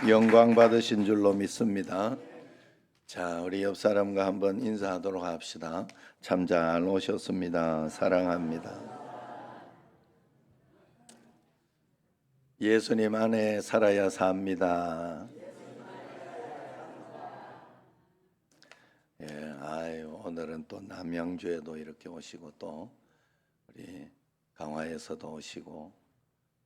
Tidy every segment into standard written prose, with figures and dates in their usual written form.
영광 받으신 줄로 믿습니다. 자, 우리 옆 사람과 한번 인사하도록 합시다. 참 잘 오셨습니다. 사랑합니다. 예수님 안에 살아야 삽니다. 오늘은 또 남양주에도 이렇게 오시고 또 우리 강화에서도 오시고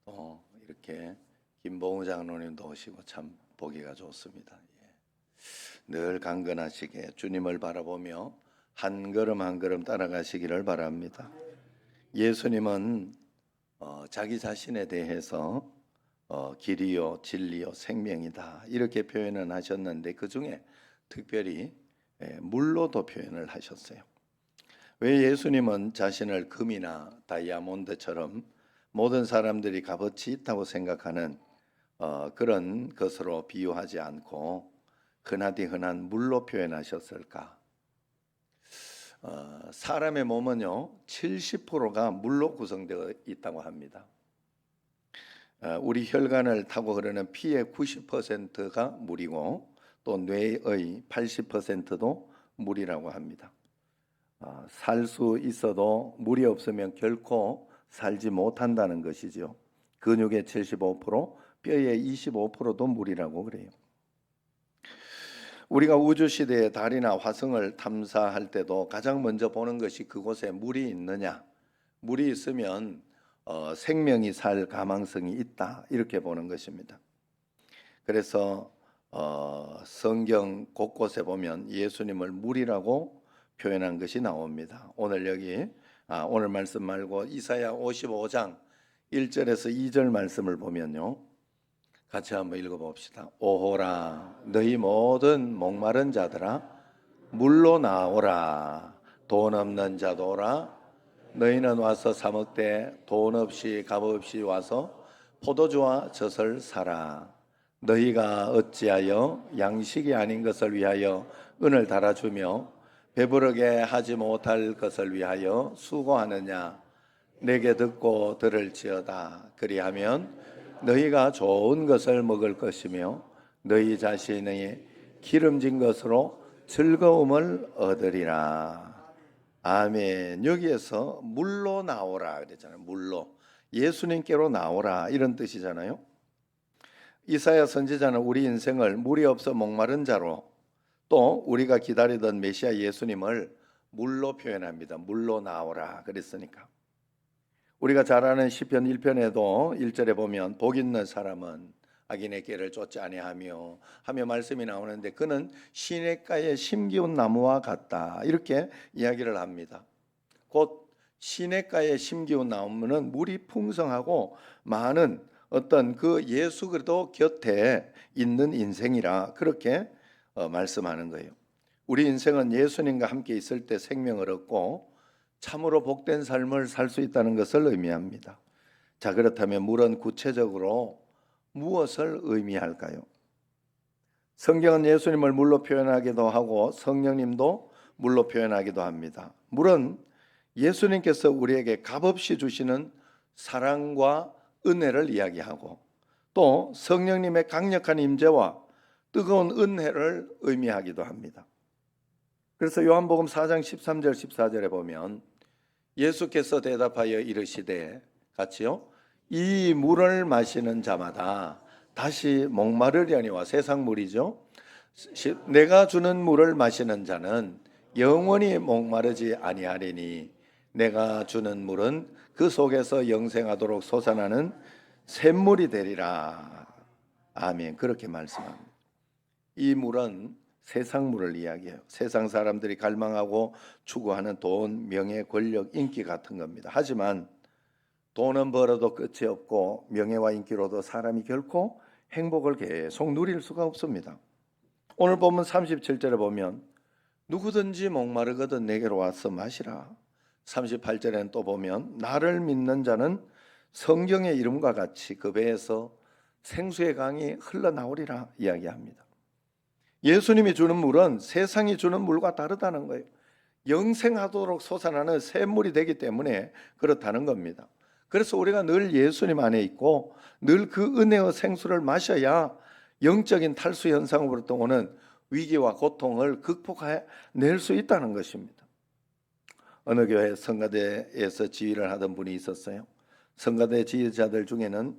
또 이렇게 김봉우 장로님도 오시고 참 보기가 좋습니다. 늘 강건하시게 주님을 바라보며 한 걸음 한 걸음 따라가시기를 바랍니다. 예수님은 자기 자신에 대해서 길이요 진리요 생명이다 이렇게 표현을 하셨는데 그 중에 특별히 물로도 표현을 하셨어요. 왜 예수님은 자신을 금이나 다이아몬드처럼 모든 사람들이 값어치 있다고 생각하는 그런 것으로 비유하지 않고 흔하디 흔한 물로 표현하셨을까? 사람의 몸은요 70%가 물로 구성되어 있다고 합니다. 우리 혈관을 타고 흐르는 피의 90%가 물이고 또 뇌의 80%도 물이라고 합니다. 살 수 있어도 물이 없으면 결코 살지 못한다는 것이죠. 근육의 75%, 뼈의 25%도 물이라고 그래요. 우리가 우주시대의 달이나 화성을 탐사할 때도 가장 먼저 보는 것이 그곳에 물이 있느냐, 물이 있으면 생명이 살 가망성이 있다 이렇게 보는 것입니다. 그래서 성경 곳곳에 보면 예수님을 물이라고 표현한 것이 나옵니다. 오늘 여기 오늘 말씀 말고 이사야 55장 1절에서 2절 말씀을 보면요, 같이 한번 읽어봅시다. 오호라 너희 모든 목마른 자들아 물로 나오라. 돈 없는 자도 오라. 너희는 와서 사 먹되 돈 없이 값 없이 와서 포도주와 젖을 사라. 너희가 어찌하여 양식이 아닌 것을 위하여 은을 달아주며 배부르게 하지 못할 것을 위하여 수고하느냐. 내게 듣고 들을지어다. 그리하면 너희가 좋은 것을 먹을 것이며 너희 자신의 기름진 것으로 즐거움을 얻으리라. 아멘. 여기에서 물로 나오라 그랬잖아요. 물로 예수님께로 나오라 이런 뜻이잖아요. 이사야 선지자는 우리 인생을 물이 없어 목마른 자로 또 우리가 기다리던 메시아 예수님을 물로 표현합니다. 물로 나오라 그랬으니까. 우리가 잘 아는 시편 1편에도 1절에 보면 복 있는 사람은 악인의 길을 쫓지 아니하며 하며 말씀이 나오는데 그는 시냇가에 심기운 나무와 같다 이렇게 이야기를 합니다. 곧 시냇가에 심기운 나무는 물이 풍성하고 많은 어떤 그 예수 그리스도 곁에 있는 인생이라 그렇게 말씀하는 거예요. 우리 인생은 예수님과 함께 있을 때 생명을 얻고 참으로 복된 삶을 살 수 있다는 것을 의미합니다. 자, 그렇다면 물은 구체적으로 무엇을 의미할까요? 성경은 예수님을 물로 표현하기도 하고 성령님도 물로 표현하기도 합니다. 물은 예수님께서 우리에게 값없이 주시는 사랑과 은혜를 이야기하고 또 성령님의 강력한 임재와 뜨거운 은혜를 의미하기도 합니다. 그래서 요한복음 4장 13절 14절에 보면 예수께서 대답하여 이르시되 같이요, 이 물을 마시는 자마다 다시 목마르려니와 세상 물이죠. 내가 주는 물을 마시는 자는 영원히 목마르지 아니하리니 내가 주는 물은 그 속에서 영생하도록 솟아나는 샘물이 되리라. 아멘. 그렇게 말씀합니다. 이 물은 세상 물을 이야기해요. 세상 사람들이 갈망하고 추구하는 돈, 명예, 권력, 인기 같은 겁니다. 하지만 돈은 벌어도 끝이 없고 명예와 인기로도 사람이 결코 행복을 계속 누릴 수가 없습니다. 오늘 본문 37절에 보면 누구든지 목마르거든 내게로 와서 마시라. 38절에는 또 보면 나를 믿는 자는 성경의 이름과 같이 그 배에서 생수의 강이 흘러나오리라 이야기합니다. 예수님이 주는 물은 세상이 주는 물과 다르다는 거예요. 영생하도록 솟아나는 샘물이 되기 때문에 그렇다는 겁니다. 그래서 우리가 늘 예수님 안에 있고 늘 그 은혜의 생수를 마셔야 영적인 탈수 현상으로부터 오는 위기와 고통을 극복해낼 수 있다는 것입니다. 어느 교회 성가대에서 지휘를 하던 분이 있었어요. 성가대 지휘자들 중에는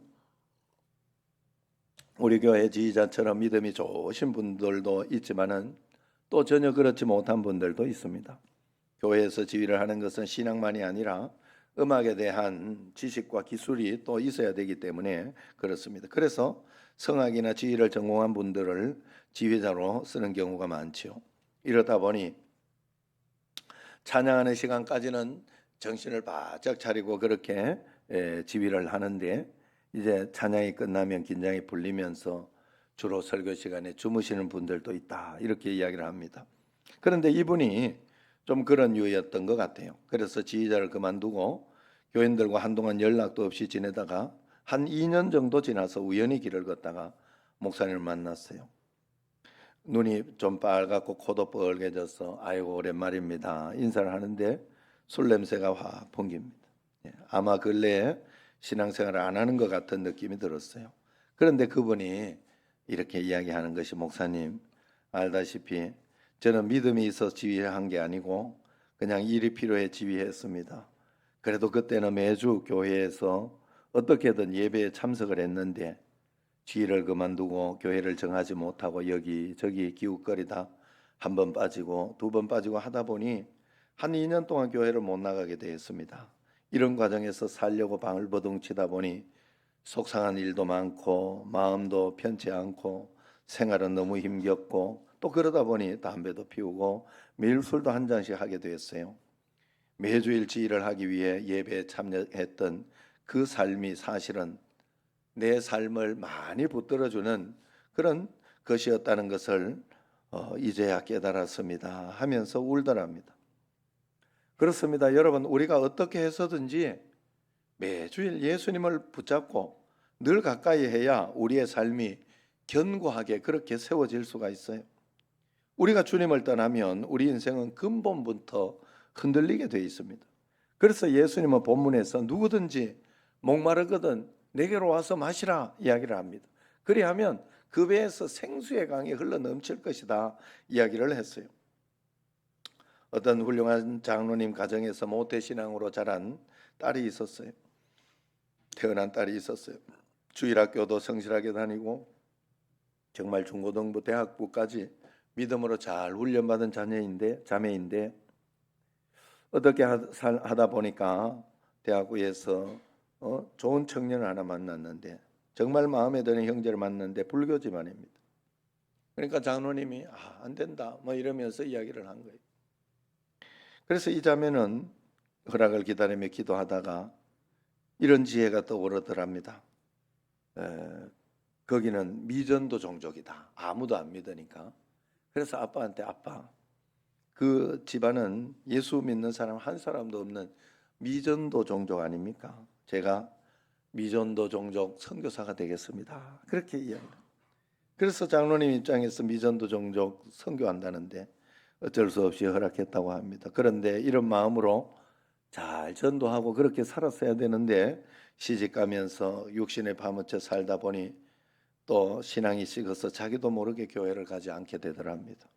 우리 교회 지휘자처럼 믿음이 좋으신 분들도 있지만은 또 전혀 그렇지 못한 분들도 있습니다. 교회에서 지휘를 하는 것은 신앙만이 아니라 음악에 대한 지식과 기술이 또 있어야 되기 때문에 그렇습니다. 그래서 성악이나 지휘를 전공한 분들을 지휘자로 쓰는 경우가 많지요. 이러다 보니 찬양하는 시간까지는 정신을 바짝 차리고 그렇게 지휘를 하는데 이제 찬양이 끝나면 긴장이 풀리면서 주로 설교 시간에 주무시는 분들도 있다 이렇게 이야기를 합니다. 그런데 이분이 좀 그런 유였던 것 같아요. 그래서 지휘자를 그만두고 교인들과 한동안 연락도 없이 지내다가 한 2년 정도 지나서 우연히 길을 걷다가 목사님을 만났어요. 눈이 좀 빨갛고 코도 뻘개져서 아이고 오랜만입니다 인사를 하는데 술 냄새가 확 풍깁니다. 아마 근래에 신앙생활을 안 하는 것 같은 느낌이 들었어요. 그런데 그분이 이렇게 이야기하는 것이 목사님 알다시피 저는 믿음이 있어서 지휘한 게 아니고 그냥 일이 필요해 지휘했습니다. 그래도 그때는 매주 교회에서 어떻게든 예배에 참석을 했는데 지휘를 그만두고 교회를 정하지 못하고 여기저기 기웃거리다 한 번 빠지고 두 번 빠지고 하다 보니 한 2년 동안 교회를 못 나가게 되었습니다. 이런 과정에서 살려고 방을 버둥치다 보니 속상한 일도 많고 마음도 편치 않고 생활은 너무 힘겹고 또 그러다 보니 담배도 피우고 매일 술도 한 잔씩 하게 되었어요. 매주일 지휘를 하기 위해 예배에 참여했던 그 삶이 사실은 내 삶을 많이 붙들어주는 그런 것이었다는 것을 이제야 깨달았습니다 하면서 울더랍니다. 그렇습니다. 여러분 우리가 어떻게 해서든지 매주일 예수님을 붙잡고 늘 가까이 해야 우리의 삶이 견고하게 그렇게 세워질 수가 있어요. 우리가 주님을 떠나면 우리 인생은 근본부터 흔들리게 되어 있습니다. 그래서 예수님은 본문에서 누구든지 목마르거든 내게로 와서 마시라 이야기를 합니다. 그리하면 그 배에서 생수의 강이 흘러 넘칠 것이다 이야기를 했어요. 어떤 훌륭한 장로님 가정에서 모태신앙으로 자란 딸이 있었어요. 태어난 딸이 있었어요. 주일학교도 성실하게 다니고 정말 중고등부 대학부까지 믿음으로 잘 훈련받은 자매인데 어떻게 하다 보니까 대학부에서 좋은 청년을 하나 만났는데 정말 마음에 드는 형제를 만났는데 불교 집안입니다. 그러니까 장로님이 안 된다 뭐 이러면서 이야기를 한 거예요. 그래서 이 자매는 허락을 기다리며 기도하다가 이런 지혜가 떠오르더랍니다. 거기는 미전도 종족이다. 아무도 안 믿으니까. 그래서 아빠한테 아빠 그 집안은 예수 믿는 사람 한 사람도 없는 미전도 종족 아닙니까? 제가 미전도 종족 선교사가 되겠습니다. 그렇게 이야기합니다. 그래서 장로님 입장에서 미전도 종족 선교한다는데 어쩔 수 없이 허락했다고 합니다. 그런데 이런 마음으로 잘 전도하고 그렇게 살았어야 되는데 시집가면서 육신에 파묻혀 살다 보니 또 신앙이 식어서 자기도 모르게 교회를 가지 않게 되더랍니다.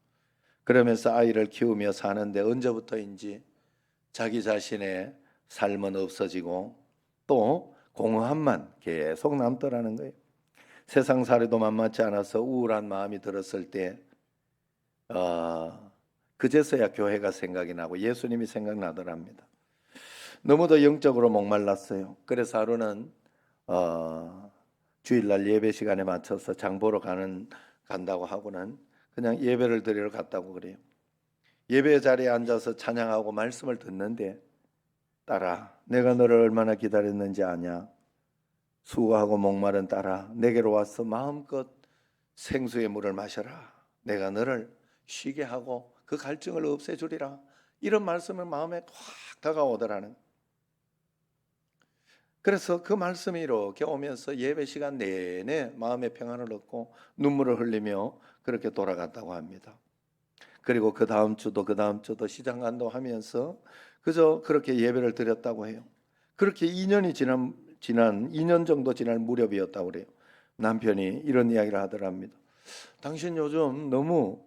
그러면서 아이를 키우며 사는데 언제부터인지 자기 자신의 삶은 없어지고 또 공허함만 계속 남더라는 거예요. 세상살이도 만만치 않아서 우울한 마음이 들었을 때 그제서야 교회가 생각이 나고 예수님이 생각나더랍니다. 너무도 영적으로 목말랐어요. 그래서 하루는 주일날 예배 시간에 맞춰서 장 보러 간다고 하고는 그냥 예배를 드리러 갔다고 그래요. 예배 자리에 앉아서 찬양하고 말씀을 듣는데 딸아 내가 너를 얼마나 기다렸는지 아냐. 수고하고 목마른 딸아 내게로 와서 마음껏 생수의 물을 마셔라. 내가 너를 쉬게 하고 그 갈증을 없애주리라. 이런 말씀을 마음에 확 다가오더라는. 그래서 그 말씀이 이렇게 오면서 예배 시간 내내 마음의 평안을 얻고 눈물을 흘리며 그렇게 돌아갔다고 합니다. 그리고 그 다음 주도 시장 간도하면서 그저 그렇게 예배를 드렸다고 해요. 그렇게 2년이 지난 2년 정도 지날 무렵이었다고 그래요. 남편이 이런 이야기를 하더랍니다. 당신 요즘 너무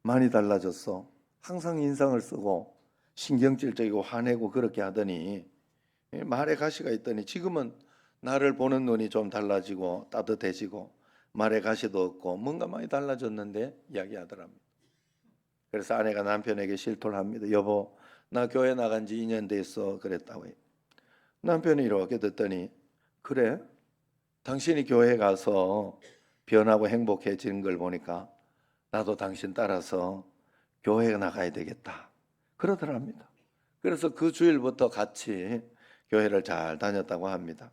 많이 달라졌어. 항상 인상을 쓰고 신경질적이고 화내고 그렇게 하더니 말에 가시가 있더니 지금은 나를 보는 눈이 좀 달라지고 따뜻해지고 말에 가시도 없고 뭔가 많이 달라졌는데 이야기하더랍니다. 그래서 아내가 남편에게 실토를 합니다. 여보, 나 교회 나간 지 2년 됐어. 그랬다고 해요. 남편이 이렇게 듣더니 그래? 당신이 교회 가서 변하고 행복해지는 걸 보니까 나도 당신 따라서 교회에 나가야 되겠다. 그러더랍니다. 그래서 그 주일부터 같이 교회를 잘 다녔다고 합니다.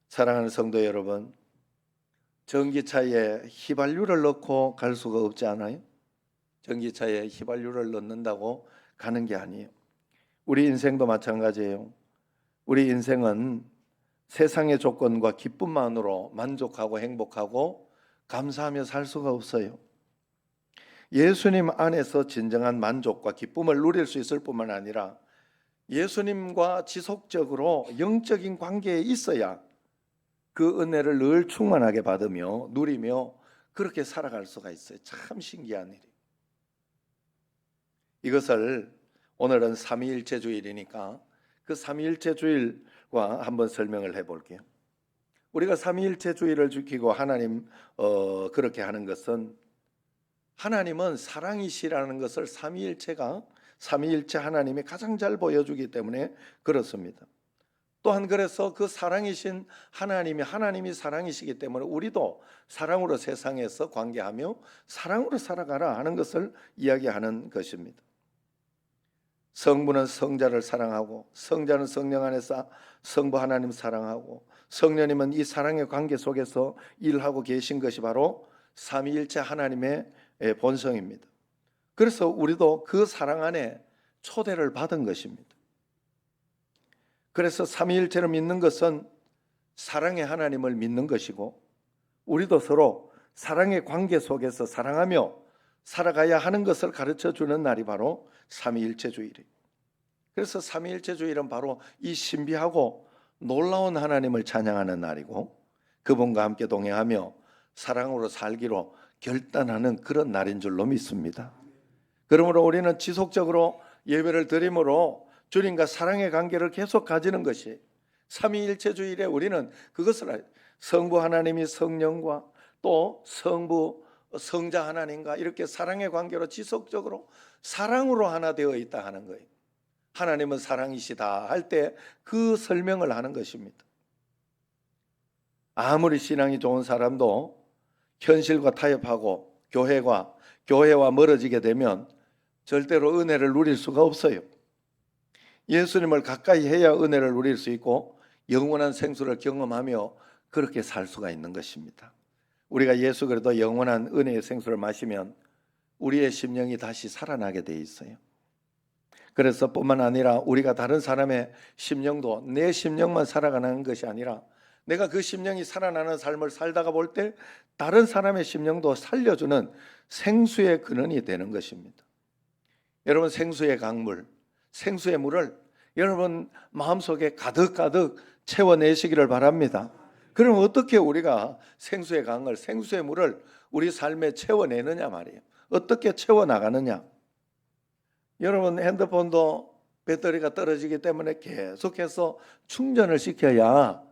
사랑하는 성도 여러분, 전기차에 휘발유를 넣고 갈 수가 없지 않아요? 전기차에 휘발유를 넣는다고 가는 게 아니에요. 우리 인생도 마찬가지예요. 우리 인생은 세상의 조건과 기쁨만으로 만족하고 행복하고 감사하며 살 수가 없어요. 예수님 안에서 진정한 만족과 기쁨을 누릴 수 있을 뿐만 아니라 예수님과 지속적으로 영적인 관계에 있어야 그 은혜를 늘 충만하게 받으며 누리며 그렇게 살아갈 수가 있어요. 참 신기한 일이에요. 이것을 오늘은 삼위일체 주일이니까 그 삼위일체 주일과 한번 설명을 해볼게요. 우리가 삼위일체 주일을 지키고 하나님 그렇게 하는 것은 하나님은 사랑이시라는 것을 삼위일체 하나님이 가장 잘 보여주기 때문에 그렇습니다. 또한 그래서 그 사랑이신 하나님이 사랑이시기 때문에 우리도 사랑으로 세상에서 관계하며 사랑으로 살아가라 하는 것을 이야기하는 것입니다. 성부는 성자를 사랑하고 성자는 성령 안에서 성부 하나님 사랑하고 성령님은 이 사랑의 관계 속에서 일하고 계신 것이 바로 삼위일체 하나님의 본성입니다. 그래서 우리도 그 사랑 안에 초대를 받은 것입니다. 그래서 삼위일체를 믿는 것은 사랑의 하나님을 믿는 것이고 우리도 서로 사랑의 관계 속에서 사랑하며 살아가야 하는 것을 가르쳐 주는 날이 바로 삼위일체 주일이에요. 그래서 삼위일체 주일은 바로 이 신비하고 놀라운 하나님을 찬양하는 날이고 그분과 함께 동행하며 사랑으로 살기로 결단하는 그런 날인 줄로 믿습니다. 그러므로 우리는 지속적으로 예배를 드림으로 주님과 사랑의 관계를 계속 가지는 것이 삼위일체 주일에 우리는 그것을 성부 하나님이 성령과 또 성부 성자 하나님과 이렇게 사랑의 관계로 지속적으로 사랑으로 하나 되어 있다 하는 거예요. 하나님은 사랑이시다 할 때 그 설명을 하는 것입니다. 아무리 신앙이 좋은 사람도 현실과 타협하고 교회와 멀어지게 되면 절대로 은혜를 누릴 수가 없어요. 예수님을 가까이 해야 은혜를 누릴 수 있고 영원한 생수를 경험하며 그렇게 살 수가 있는 것입니다. 우리가 예수 그리스도 영원한 은혜의 생수를 마시면 우리의 심령이 다시 살아나게 돼 있어요. 그래서 뿐만 아니라 우리가 다른 사람의 심령도 내 심령만 살아가는 것이 아니라 내가 그 심령이 살아나는 삶을 살다가 볼 때 다른 사람의 심령도 살려주는 생수의 근원이 되는 것입니다. 여러분 생수의 강물, 생수의 물을 여러분 마음속에 가득가득 채워내시기를 바랍니다. 그럼 어떻게 우리가 생수의 강을, 생수의 물을 우리 삶에 채워내느냐 말이에요. 어떻게 채워나가느냐. 여러분 핸드폰도 배터리가 떨어지기 때문에 계속해서 충전을 시켜야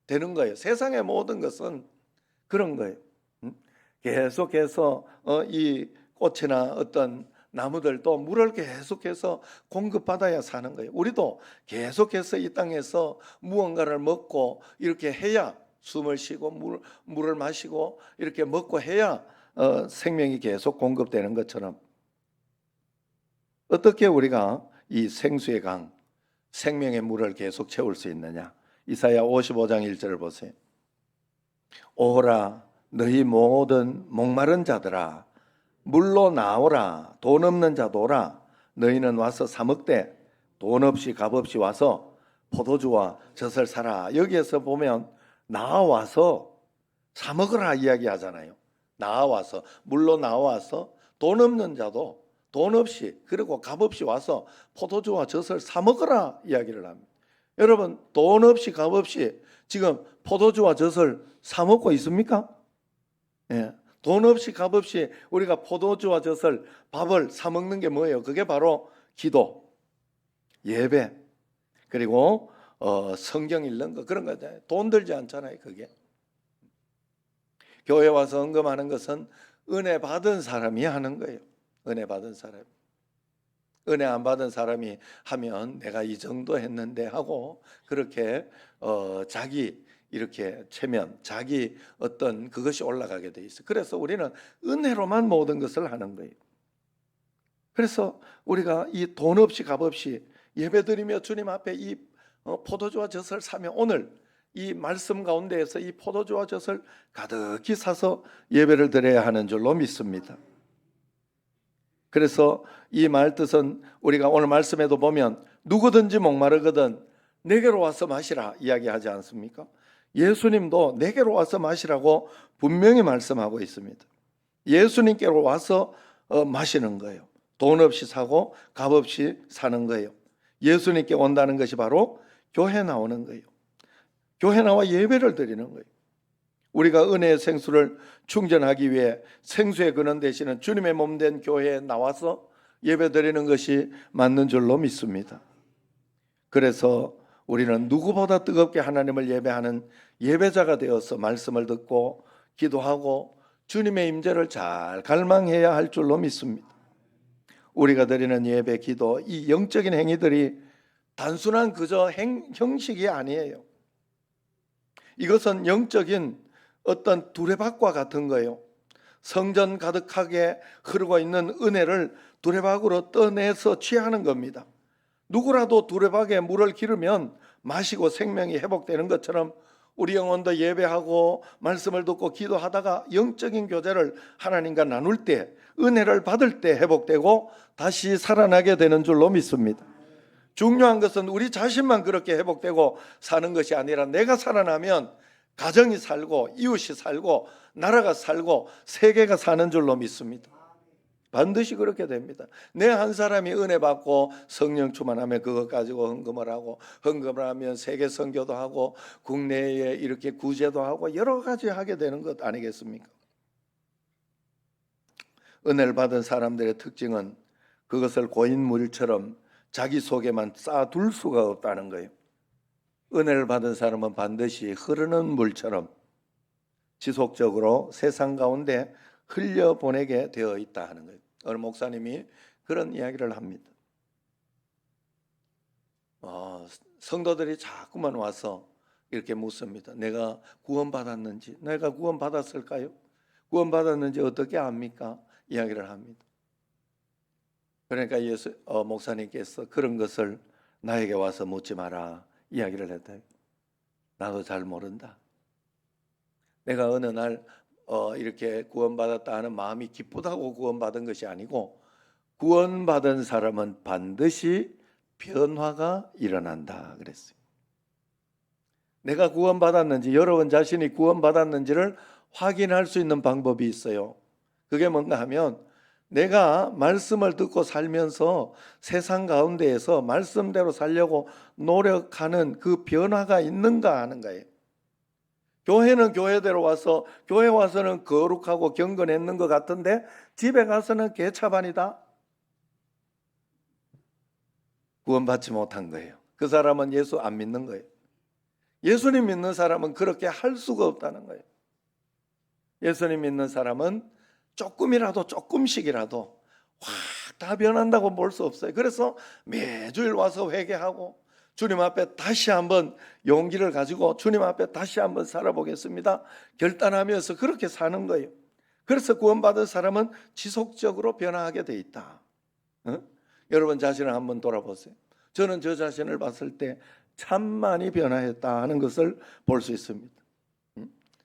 되는 거예요. 세상의 모든 것은 그런 거예요. 계속해서 이 꽃이나 어떤 나무들도 물을 계속해서 공급받아야 사는 거예요. 우리도 계속해서 이 땅에서 무언가를 먹고 이렇게 해야 숨을 쉬고 물을 마시고 이렇게 먹고 해야 생명이 계속 공급되는 것처럼 어떻게 우리가 이 생수의 강, 생명의 물을 계속 채울 수 있느냐. 이사야 55장 1절을 보세요. 오라 너희 모든 목마른 자들아 물로 나오라. 돈 없는 자도 오라. 너희는 와서 사 먹되 돈 없이 값 없이 와서 포도주와 젖을 사라. 여기에서 보면 나와서 사 먹으라 이야기하잖아요. 나와서 물로 나와서 돈 없는 자도 돈 없이 그리고 값 없이 와서 포도주와 젖을 사 먹으라 이야기를 합니다. 여러분 돈 없이 값 없이 지금 포도주와 젖을 사 먹고 있습니까? 예. 돈 없이 값 없이 우리가 포도주와 젖을 밥을 사 먹는 게 뭐예요? 그게 바로 기도, 예배, 그리고 성경 읽는 거 그런 거잖아요. 돈 들지 않잖아요. 그게 교회 와서 헌금하는 것은 은혜 받은 사람이 하는 거예요. 은혜 받은 사람. 은혜 안 받은 사람이 하면 내가 이 정도 했는데 하고 그렇게 자기 이렇게 체면, 자기 어떤 그것이 올라가게 돼 있어요. 그래서 우리는 은혜로만 모든 것을 하는 거예요. 그래서 우리가 이 돈 없이 값 없이 예배드리며 주님 앞에 이 포도주와 젖을 사며 오늘 이 말씀 가운데에서 이 포도주와 젖을 가득히 사서 예배를 드려야 하는 줄로 믿습니다. 그래서 이 말 뜻은 우리가 오늘 말씀에도 보면 누구든지 목마르거든 내게로 와서 마시라 이야기하지 않습니까? 예수님도 내게로 와서 마시라고 분명히 말씀하고 있습니다. 예수님께로 와서 마시는 거예요. 돈 없이 사고 값 없이 사는 거예요. 예수님께 온다는 것이 바로 교회 나오는 거예요. 교회 나와 예배를 드리는 거예요. 우리가 은혜의 생수를 충전하기 위해 생수의 근원 되시는 주님의 몸 된 교회에 나와서 예배 드리는 것이 맞는 줄로 믿습니다. 그래서 우리는 누구보다 뜨겁게 하나님을 예배하는 예배자가 되어서 말씀을 듣고 기도하고 주님의 임재를 잘 갈망해야 할 줄로 믿습니다. 우리가 드리는 예배, 기도, 이 영적인 행위들이 단순한 그저 형식이 아니에요. 이것은 영적인 어떤 두레박과 같은 거예요. 성전 가득하게 흐르고 있는 은혜를 두레박으로 떠내서 취하는 겁니다. 누구라도 두레박에 물을 기르면 마시고 생명이 회복되는 것처럼 우리 영혼도 예배하고 말씀을 듣고 기도하다가 영적인 교제를 하나님과 나눌 때 은혜를 받을 때 회복되고 다시 살아나게 되는 줄로 믿습니다. 중요한 것은 우리 자신만 그렇게 회복되고 사는 것이 아니라 내가 살아나면 가정이 살고 이웃이 살고 나라가 살고 세계가 사는 줄로 믿습니다. 반드시 그렇게 됩니다. 내 한 사람이 은혜 받고 성령 충만하면 그것 가지고 헌금을 하고 헌금을 하면 세계 선교도 하고 국내에 이렇게 구제도 하고 여러 가지 하게 되는 것 아니겠습니까? 은혜를 받은 사람들의 특징은 그것을 고인물처럼 자기 속에만 쌓아둘 수가 없다는 거예요. 은혜를 받은 사람은 반드시 흐르는 물처럼 지속적으로 세상 가운데 흘려보내게 되어 있다 하는 거예요. 어느 목사님이 그런 이야기를 합니다. 성도들이 자꾸만 와서 이렇게 묻습니다. 내가 구원받았는지, 내가 구원받았을까요? 구원받았는지 어떻게 압니까? 이야기를 합니다. 그러니까 목사님께서 그런 것을 나에게 와서 묻지 마라 이야기를 했다. 나도 잘 모른다. 내가 어느 날 이렇게 구원받았다 하는 마음이 기쁘다고 구원받은 것이 아니고 구원받은 사람은 반드시 변화가 일어난다 그랬어요. 내가 구원받았는지 여러분 자신이 구원받았는지를 확인할 수 있는 방법이 있어요. 그게 뭔가 하면 내가 말씀을 듣고 살면서 세상 가운데에서 말씀대로 살려고 노력하는 그 변화가 있는가 하는 거예요. 교회는 교회대로 와서 교회 와서는 거룩하고 경건했는 것 같은데 집에 가서는 개차반이다. 구원받지 못한 거예요. 그 사람은 예수 안 믿는 거예요. 예수님 믿는 사람은 그렇게 할 수가 없다는 거예요. 예수님 믿는 사람은 조금이라도 조금씩이라도 확 다 변한다고 볼 수 없어요. 그래서 매주일 와서 회개하고 주님 앞에 다시 한번 용기를 가지고 주님 앞에 다시 한번 살아보겠습니다 결단하면서 그렇게 사는 거예요. 그래서 구원받은 사람은 지속적으로 변화하게 돼 있다. 여러분 자신을 한번 돌아보세요. 저는 저 자신을 봤을 때 참 많이 변화했다 하는 것을 볼 수 있습니다.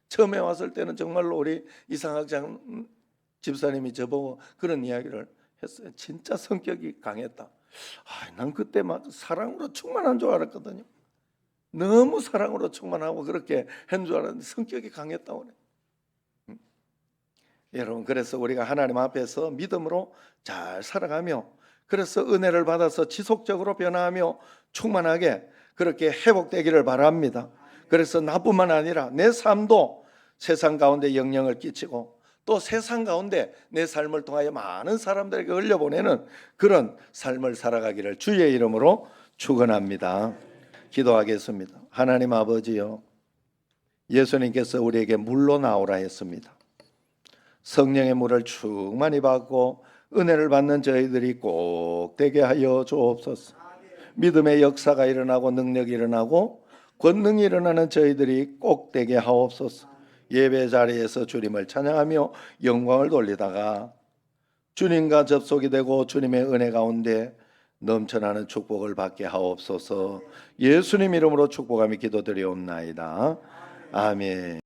처음에 왔을 때는 정말로 우리 이상학장 집사님이 저보고 그런 이야기를 했어요. 진짜 성격이 강했다. 난 그때 막 사랑으로 충만한 줄 알았거든요. 너무 사랑으로 충만하고 그렇게 한 줄 알았는데 성격이 강했다고 그래. 여러분 그래서 우리가 하나님 앞에서 믿음으로 잘 살아가며 그래서 은혜를 받아서 지속적으로 변화하며 충만하게 그렇게 회복되기를 바랍니다. 그래서 나뿐만 아니라 내 삶도 세상 가운데 영향을 끼치고 또 세상 가운데 내 삶을 통하여 많은 사람들에게 흘려보내는 그런 삶을 살아가기를 주의 이름으로 축원합니다. 기도하겠습니다. 하나님 아버지요, 예수님께서 우리에게 물로 나오라 했습니다. 성령의 물을 충만히 받고 은혜를 받는 저희들이 꼭 되게 하여 주옵소서. 믿음의 역사가 일어나고 능력이 일어나고 권능이 일어나는 저희들이 꼭 되게 하옵소서. 예배 자리에서 주님을 찬양하며 영광을 돌리다가 주님과 접속이 되고 주님의 은혜 가운데 넘쳐나는 축복을 받게 하옵소서. 예수님 이름으로 축복하며 기도드리옵나이다. 아멘.